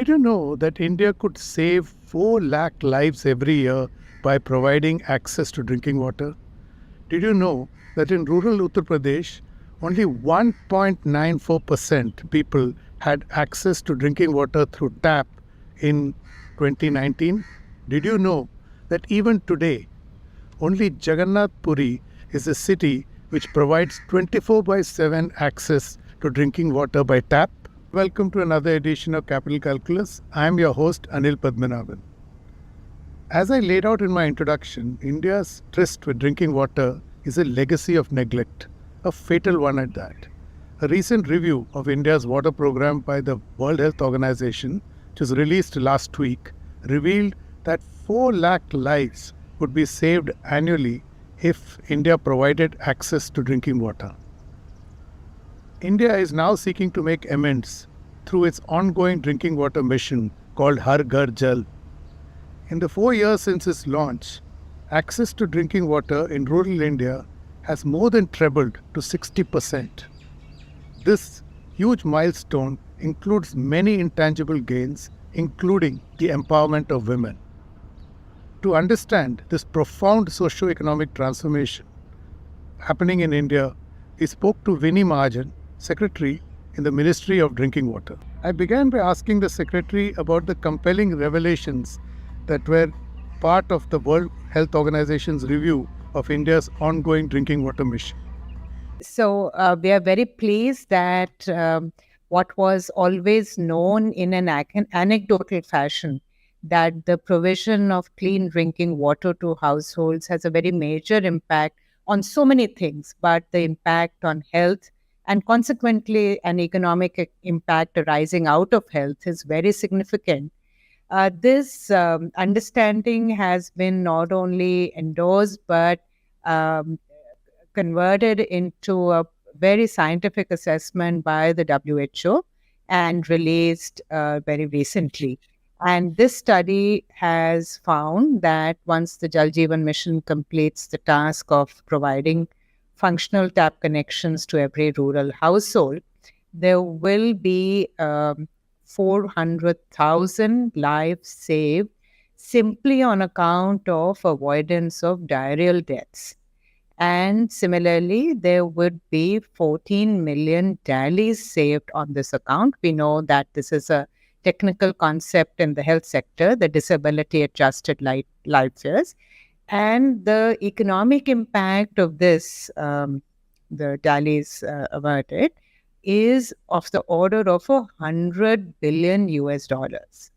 Did you know that India could save 4 lakh lives every year by providing access to drinking water? Did you know that in rural Uttar Pradesh, only 1.94% people had access to drinking water through tap in 2019? Did you know that even today, only Jagannath Puri is a city which provides 24 by 7 access to drinking water by tap? Welcome to another edition of Capital Calculus. I am your host, Anil Padmanabhan. As I laid out in my introduction, India's tryst with drinking water is a legacy of neglect, a fatal one at that. A recent review of India's water program by the World Health Organization, which was released last week, revealed that 4 lakh lives would be saved annually if India provided access to drinking water. India is now seeking to make amends through its ongoing drinking water mission called Har Ghar Jal. In the 4 years since its launch, access to drinking water in rural India has more than trebled to 60%. This huge milestone includes many intangible gains, including the empowerment of women. To understand this profound socio-economic transformation happening in India, we spoke to Vinny Mahajan, Secretary in the Ministry of Drinking Water. I began by asking the Secretary about the compelling revelations that were part of the World Health Organization's review of India's ongoing drinking water mission. So we are very pleased that what was always known in an anecdotal fashion, that the provision of clean drinking water to households has a very major impact on so many things, but the impact on health and consequently an economic impact arising out of health is very significant. This understanding has been not only endorsed but um, converted into a very scientific assessment by the WHO and released very recently. And this study has found that once the Jal Jeevan mission completes the task of providing functional tap connections to every rural household, there will be 400,000 lives saved simply on account of avoidance of diarrheal deaths. And similarly, there would be 14 million DALYs saved on this account. We know that this is a technical concept in the health sector, the disability adjusted life years. And the economic impact of this, the DALYs averted, is of the order of 100 billion US dollars.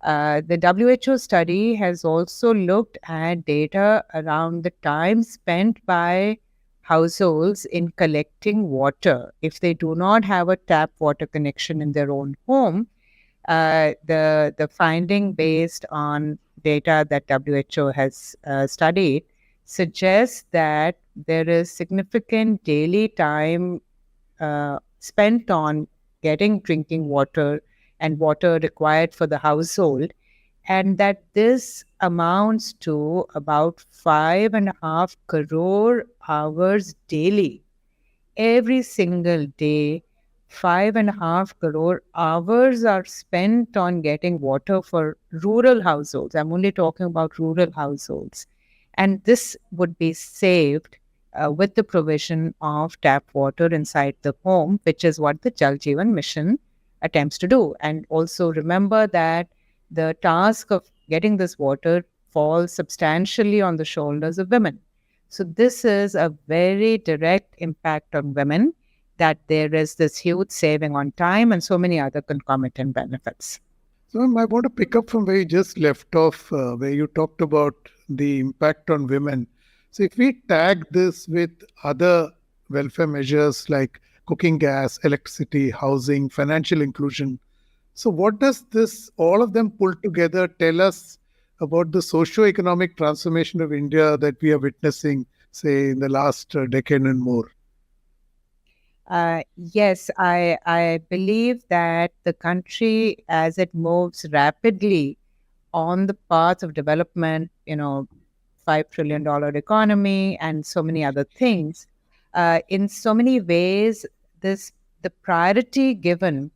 The WHO study has also looked at data around the time spent by households in collecting water. If they do not have a tap water connection in their own home, the finding based on data that WHO has studied suggests that there is significant daily time spent on getting drinking water and water required for the household, and that this amounts to about 5.5 crore hours daily. Every single day, 5.5 crore hours are spent on getting water for rural households. I'm only talking about rural households. And this would be saved with the provision of tap water inside the home, which is what the Jal Jeevan mission attempts to do. And also remember that the task of getting this water falls substantially on the shoulders of women. So this is a very direct impact on women, that there is this huge saving on time and so many other concomitant benefits. So I want to pick up from where you just left off, where you talked about the impact on women. So if we tag this with other welfare measures like cooking gas, electricity, housing, financial inclusion, so what does this, all of them pulled together, tell us about the socio-economic transformation of India that we are witnessing, say, in the last decade and more? Yes, I believe that the country, as it moves rapidly on the path of development, $5 trillion economy and so many other things, in so many ways, the priority given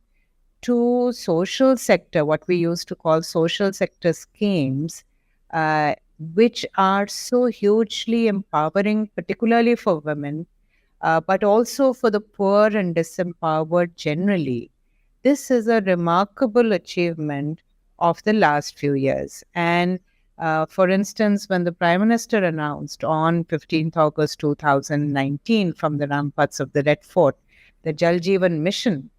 to social sector, what we used to call social sector schemes, uh, which are so hugely empowering, particularly for women, but also for the poor and disempowered generally. This is a remarkable achievement of the last few years. And for instance, when the Prime Minister announced on 15th August 2019 from the ramparts of the Red Fort the Jal Jeevan mission,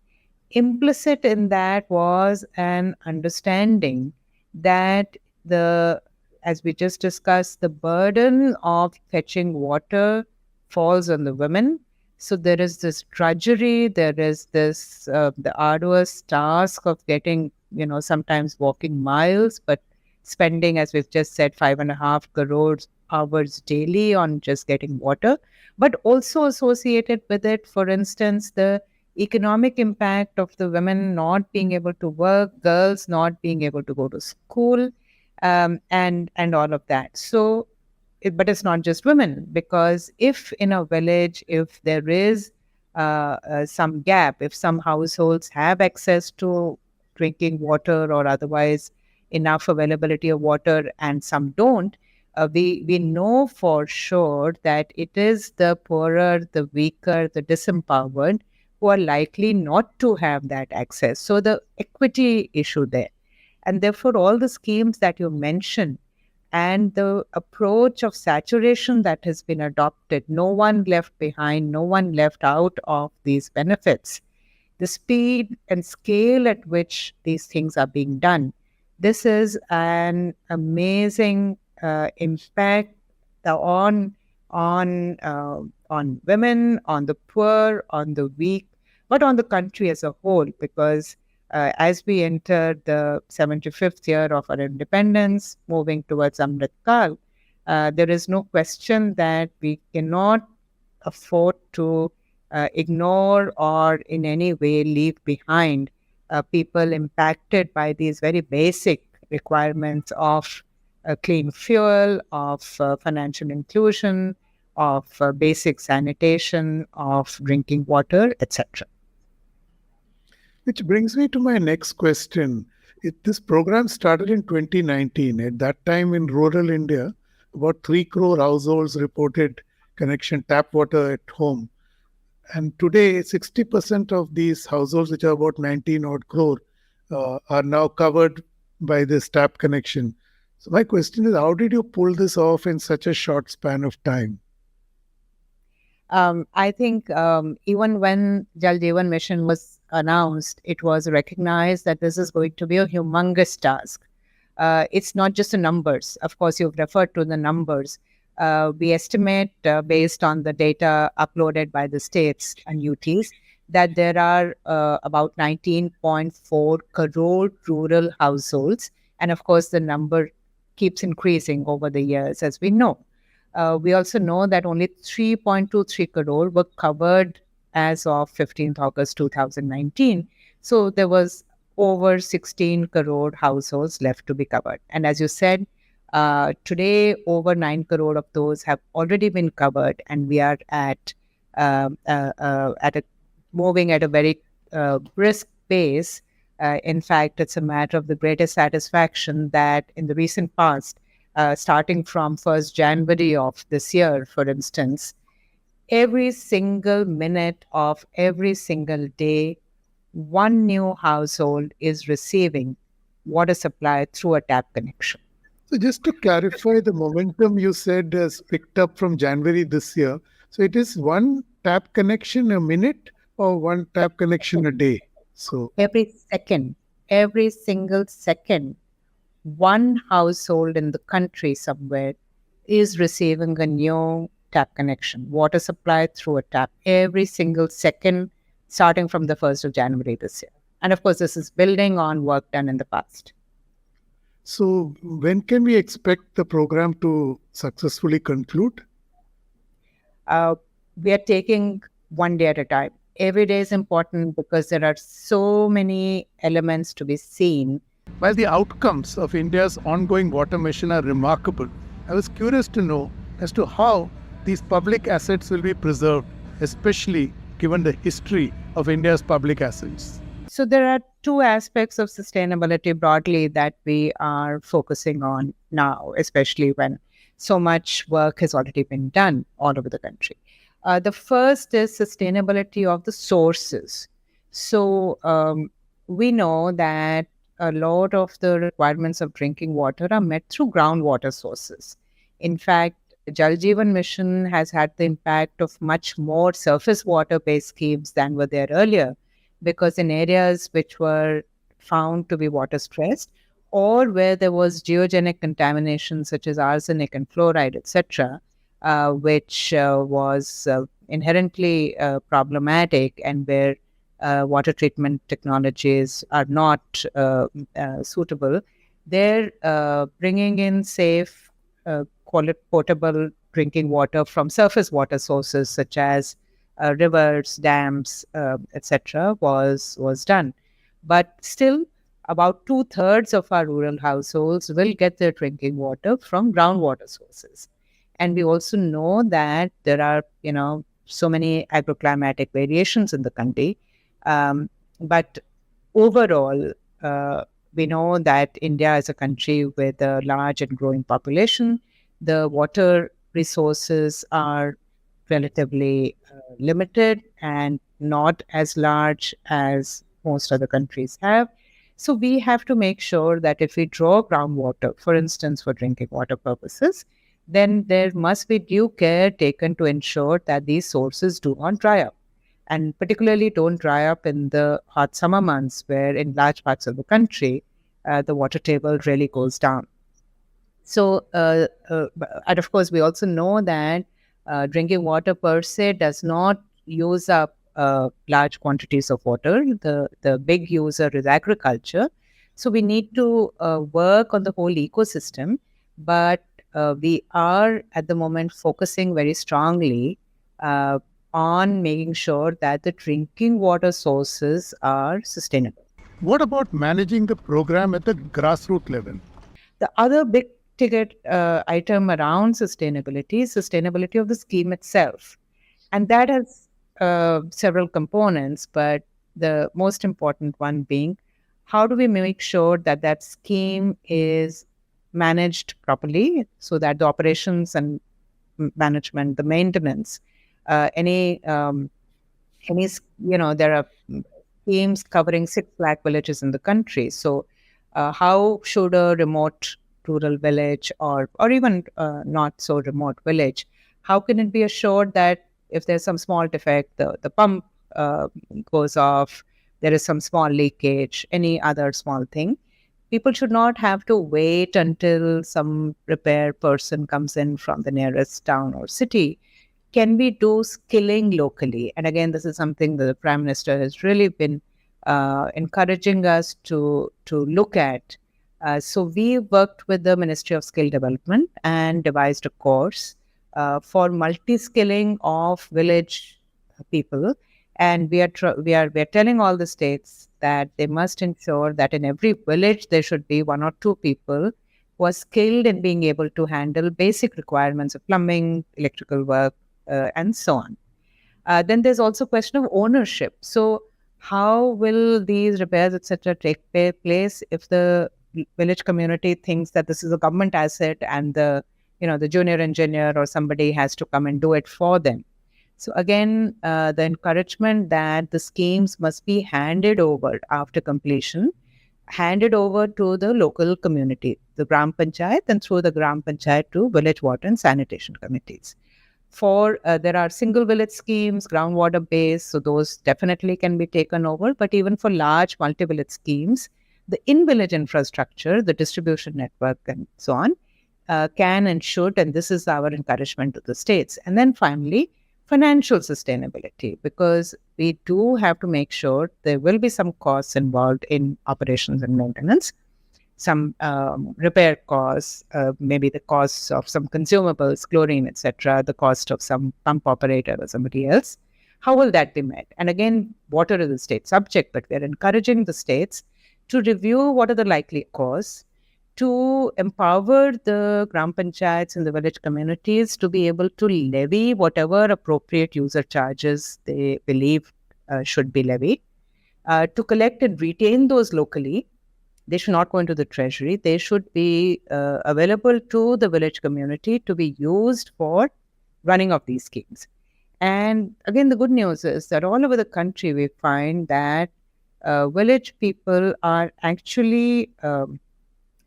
implicit in that was an understanding that the, as we just discussed, the burden of fetching water falls on the women. So there is this drudgery, there is this the arduous task of getting, sometimes walking miles, but spending, as we've just said, 5.5 crores hours daily on just getting water, but also associated with it, for instance, the economic impact of the women not being able to work, girls not being able to go to school, and all of that. So, but it's not just women, because if in a village, if there is some gap, if some households have access to drinking water or otherwise enough availability of water and some don't, we know for sure that it is the poorer, the weaker, the disempowered who are likely not to have that access. So the equity issue there. And therefore, all the schemes that you mentioned and the approach of saturation that has been adopted, no one left behind, no one left out of these benefits, the speed and scale at which these things are being done. This is an amazing impact on women, on the poor, on the weak, but on the country as a whole. Because as we enter the 75th year of our independence, moving towards Amrit Kal, there is no question that we cannot afford to ignore or in any way leave behind people impacted by these very basic requirements of clean fuel, of financial inclusion, of basic sanitation, of drinking water, etc. Which brings me to my next question. This program started in 2019. At that time in rural India, about 3 crore households reported connection tap water at home. And today, 60% of these households, which are about 19 odd crore, are now covered by this tap connection. So my question is, how did you pull this off in such a short span of time? I think even when Jal Jeevan Mission was announced, it was recognized that this is going to be a humongous task. It's not just the numbers. Of course, you've referred to the numbers. We estimate, based on the data uploaded by the states and UTs, that there are about 19.4 crore rural households. And of course, the number keeps increasing over the years, as we know. We also know that only 3.23 crore were covered as of 15th August 2019. So there was over 16 crore households left to be covered. And as you said, today over 9 crore of those have already been covered, and we are moving at a very brisk pace. In fact, it's a matter of the greatest satisfaction that in the recent past, starting from 1st January of this year, for instance, every single minute of every single day, one new household is receiving water supply through a tap connection. So just to clarify, the momentum you said has picked up from January this year. So it is one tap connection a minute or one tap connection a day? So every single second, one household in the country somewhere is receiving a new tap connection, water supply through a tap every single second, starting from the 1st of January this year. And of course, this is building on work done in the past. So when can we expect the program to successfully conclude? We are taking one day at a time. Every day is important because there are so many elements to be seen. While the outcomes of India's ongoing water mission are remarkable, I was curious to know as to how these public assets will be preserved, especially given the history of India's public assets. So there are two aspects of sustainability broadly that we are focusing on now, especially when so much work has already been done all over the country. The first is sustainability of the sources. So we know that a lot of the requirements of drinking water are met through groundwater sources. In fact, Jal Jeevan Mission has had the impact of much more surface water-based schemes than were there earlier, because in areas which were found to be water stressed or where there was geogenic contamination such as arsenic and fluoride, etc., which was inherently problematic, and where water treatment technologies are not suitable, they're bringing in safe, portable drinking water from surface water sources such as rivers, dams, etc., was done. But still, about 2/3 of our rural households will get their drinking water from groundwater sources. And we also know that there are, so many agroclimatic variations in the country. But overall, we know that India is a country with a large and growing population. The water resources are relatively limited and not as large as most other countries have. So we have to make sure that if we draw groundwater, for instance, for drinking water purposes, then there must be due care taken to ensure that these sources do not dry up, and particularly don't dry up in the hot summer months where in large parts of the country the water table really goes down. So, and of course, we also know that drinking water per se does not use up large quantities of water. The big user is agriculture. So we need to work on the whole ecosystem, but we are at the moment focusing very strongly uh, on making sure that the drinking water sources are sustainable. What about managing the program at the grassroots level? The other big ticket item around sustainability is sustainability of the scheme itself. And that has several components, but the most important one being, how do we make sure that that scheme is managed properly so that the operations and management, the maintenance, any there are schemes covering 6 lakh villages in the country. So, how should a remote rural village, or even not so remote village, how can it be assured that if there's some small defect, the pump goes off, there is some small leakage, any other small thing, people should not have to wait until some repair person comes in from the nearest town or city. Can we do skilling locally? And again, this is something that the Prime Minister has really been encouraging us to look at. So we worked with the Ministry of Skill Development and devised a course for multi-skilling of village people. And we are telling all the states that they must ensure that in every village there should be 1 or 2 people who are skilled in being able to handle basic requirements of plumbing, electrical work, and so on. Then there's also question of ownership. So how will these repairs, etc., take place if the village community thinks that this is a government asset and the junior engineer or somebody has to come and do it for them? So again, the encouragement that the schemes must be handed over after completion, handed over to the local community, the Gram Panchayat, and through the Gram Panchayat to village water and sanitation committees. There are single village schemes, groundwater based, so those definitely can be taken over. But even for large multi-village schemes, the in-village infrastructure, the distribution network, and so on, can and should, and this is our encouragement to the states. And then finally, financial sustainability, because we do have to make sure there will be some costs involved in operations and maintenance, some repair costs, maybe the costs of some consumables, chlorine, etc., the cost of some pump operator or somebody else. How will that be met? And again, water is a state subject, but we're encouraging the states to review what are the likely costs, to empower the Gram Panchayats and the village communities to be able to levy whatever appropriate user charges they believe should be levied. to collect and retain those locally. They should not go into the treasury. They should be available to the village community to be used for running of these schemes. And again, the good news is that all over the country, we find that village people are actually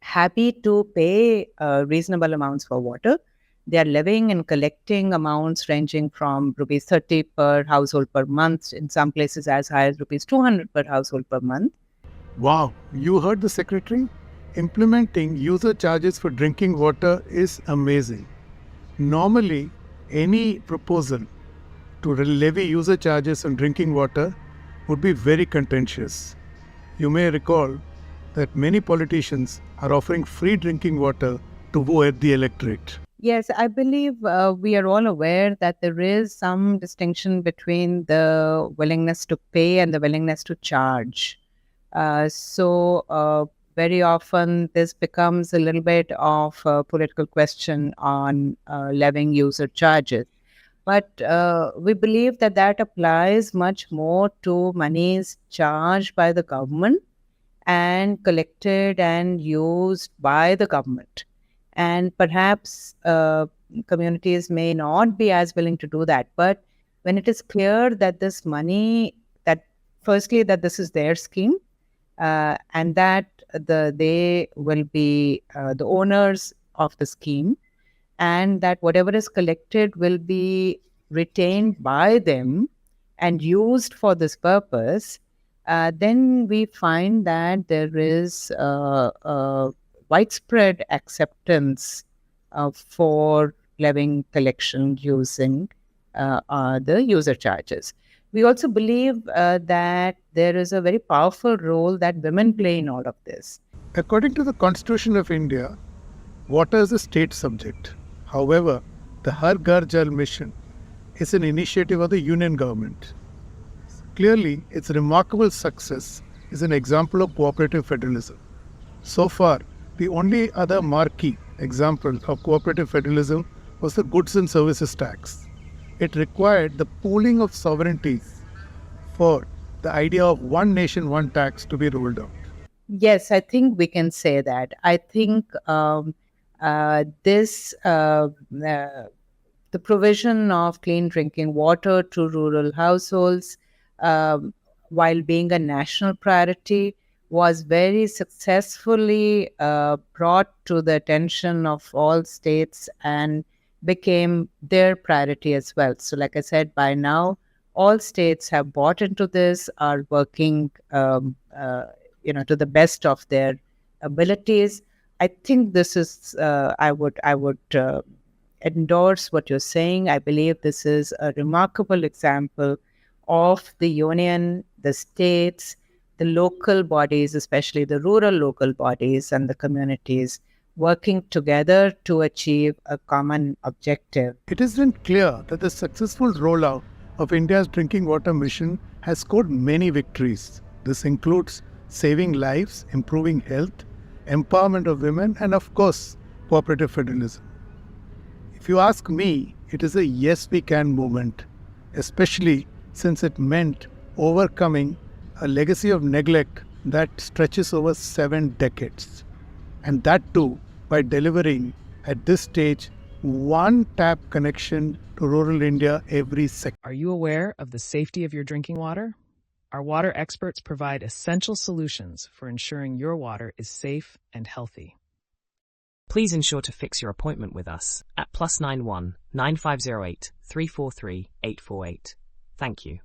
happy to pay reasonable amounts for water. They are levying and collecting amounts ranging from rupees 30 per household per month, in some places as high as rupees 200 per household per month. Wow, you heard the secretary? Implementing user charges for drinking water is amazing. Normally, any proposal to levy user charges on drinking water would be very contentious. You may recall that many politicians are offering free drinking water to woo at the electorate. Yes, I believe we are all aware that there is some distinction between the willingness to pay and the willingness to charge. So very often this becomes a little bit of a political question on levying user charges. But we believe that that applies much more to monies charged by the government and collected and used by the government. And perhaps communities may not be as willing to do that. But when it is clear that this money, that firstly, that this is their scheme, and that they will be the owners of the scheme, and that whatever is collected will be retained by them and used for this purpose, then we find that there is widespread acceptance for levying collection using the user charges. We also believe that there is a very powerful role that women play in all of this. According to the Constitution of India, water is a state subject. However, the Har Ghar Jal mission is an initiative of the union government. Clearly, its remarkable success is an example of cooperative federalism. So far, the only other marquee example of cooperative federalism was the goods and services tax. It required the pooling of sovereignties for the idea of one nation, one tax to be rolled out. Yes, I think we can say that. I think this the provision of clean drinking water to rural households, um, while being a national priority, was very successfully brought to the attention of all states and became their priority as well. So, like I said, by now, all states have bought into this, are working, to the best of their abilities. I think this is. I would endorse what you're saying. I believe this is a remarkable example of the union, the states, the local bodies, especially the rural local bodies and the communities, working together to achieve a common objective. It is then clear that the successful rollout of India's drinking water mission has scored many victories. This includes saving lives, improving health, empowerment of women, and of course, cooperative federalism. If you ask me, it is a yes we can movement, especially since it meant overcoming a legacy of neglect that stretches over 7 decades. And that too by delivering at this stage one tap connection to rural India every second. Are you aware of the safety of your drinking water? Our water experts provide essential solutions for ensuring your water is safe and healthy. Please ensure to fix your appointment with us at +91 9508 343 848. Thank you.